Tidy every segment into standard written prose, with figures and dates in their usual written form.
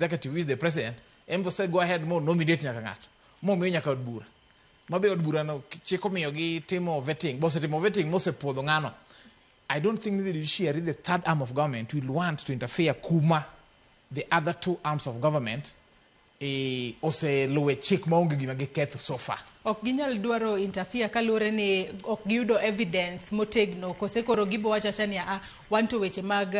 executive is the president, embo said go ahead mo nominate nyaka ng'ato. Mo miyo nyaka od bura. Mabe od bura no chiko miyo gi timo vetting, bose timo vetting mose puodho ng'ano. I don't think the judiciary, the third arm of government, will want to interfere kuma the other two arms of government ose luwe chik maonge gima giketho so far. Ok ginyal dwaro interfere kalure ni ok giyudo evidence motegno kose koro gibo wachacha ni wanto weche mag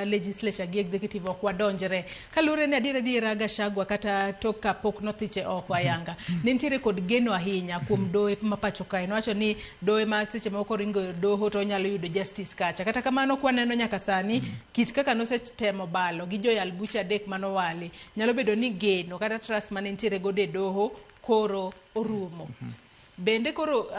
legislature gi executive ok wadonjre kalure ni adira Gachagua kata toka pok nothiche ok Ojwanga nentiere kod geno ahinya kuom doe mapacho kae nowacho ni doe ma seche moko ringo doho to nyalo yudo justice kacha kata kamano kwaneno nyaka sani kit kaka nosetemo balo gi joyal bucha adek manowali nyalo bedo ni geno kata trust mane nitiere gode doho koro orumo. Bende koro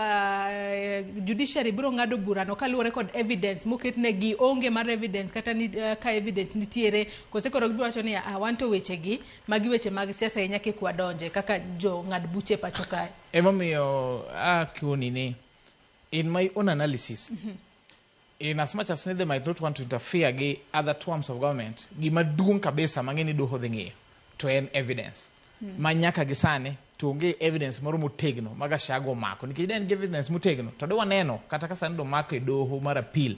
judiciary biro ng'ado burano kaluwore kod evidence moketnegi onge mar evidence kata ni ka evidence nitiere kose koro giwacho ni wanto wechegi magi weche mag siasa nyake kwadonje kaka jo ng'ad buche pacho kae. Emomiyo akioni ni in my own analysis in as much as they might not want to interfere gi other two arms of government gima duong' kabisa mang'eni doho dhi ng'iyo to en evidence manyaka gisane to onge evidence moro motegno ma Gachagua omako nikech en evidence motegno to waneno kata ka sani do mako e doho mar appeal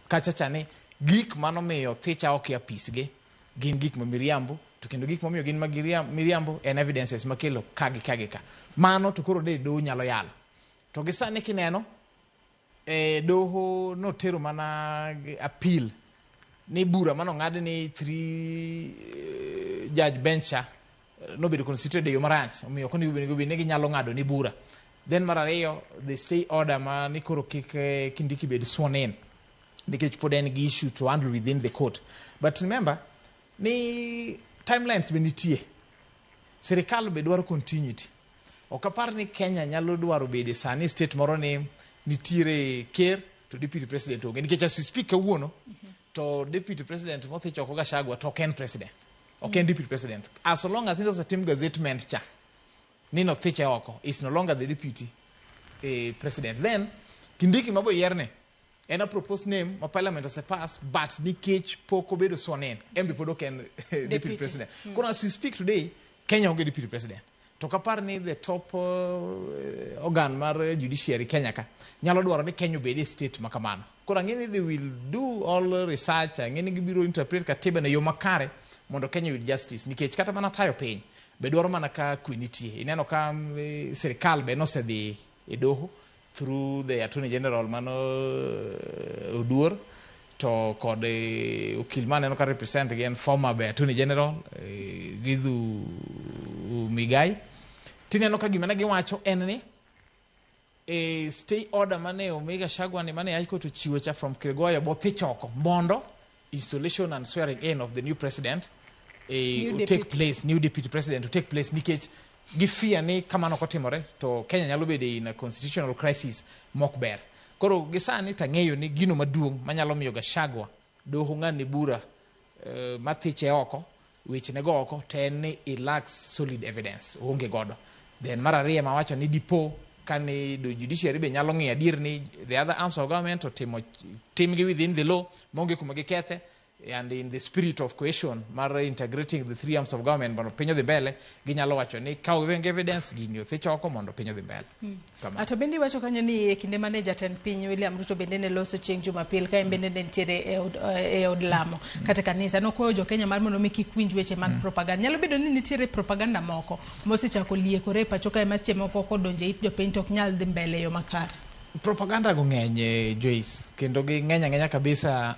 kacha chane gik manomiyo thicha ok apisge gin gik ma miriambo to kendo gik momiyo gin mag miriambo en evidences makelo kagi ka mano to koro de doho nyalo yalo to gisane kineno doho notero mana appeal ni bura mano ng'ad ni 3 judge bencha no bedo constituted yo marach omiyo koni ne ginyalo ng'ado ni bura then mar ariyo the stay order ma ni koro kik Kindiki bed sworn in nikech pod en gi issue to handle within the court but remember ni timelines be nitie sirikal be dwaro continuity ok apar ni Kenya nyalo dwaro bede sani state moro ni nitiere ker to deputy president onge nikech as we speak kawuono to deputy president mothicho ko Gachagua to ken president okay, deputy president. As long as it was a team gazettement cha, Nino Thiche Oko is no longer the deputy president. Then, Kindiki mabo yerne, and a proposed name of parliament was a pass, but Nikech Poko bedo sworn in, MB Podo can deputy president. As we speak today, Kenya will get deputy president. Tokaparni the top organ mar judiciary Kenya ka. Nyalo dwaro ni Kenya be state makamano. Kora ngeni they will do all research, ngeni gibiro interpret katiba na yo makare. Mondo Kenya with justice nikech kata mana tayo piny be dwaro mana ka kwinitie ineno ka sirikal be nosedhi e doho through the attorney general mano oduor to kod okil maneno ka represent again former be attorney general Githu Migai tineno ka gimana giwacho en ni stay order mane omega Gachagua ni mane aiko to chiwo cha from Kilgoya bothichoko mondo installation and swearing in of the new president will take place, new deputy president to take place nikech gifia ni kamano kotimore to Kenya nyalo bede in a constitutional crisis mokber koro gisani tang'eyo ni gino maduong' manyalo miyo Gachagua doho ng'ani bura mathiche oko weche nego oko to en ni lacks solid evidence onge godo then mar ariyo mawacho ni dipo kani do judiciary be nyalo ng'iyo adier ni the other arms of government to timgi within the law monge kuma gikethe and in the spirit of cohesion mar integrating the three arms of government mondo pinyo dhi mbele ginyalo wacho ni ka onge evidence gini othichoko mondo pinyo dhi mbele ato bende wacho kanyo ni kinde mane jatend piny William Ruto bende ne loso chieng' Jumapil ka bende ne nitiere e od lamo kata kanisa nokwayo jo Kenya mar mondo miki kwinj weche mag propaganda nyalo bedo ni nitiere propaganda moko mosechako liekore pacho kae maseche moko kodonje it jopiny to ok nyal dhi mbele yo makare propaganda go ng'eny Joyce kendo gi ng'eny kabisa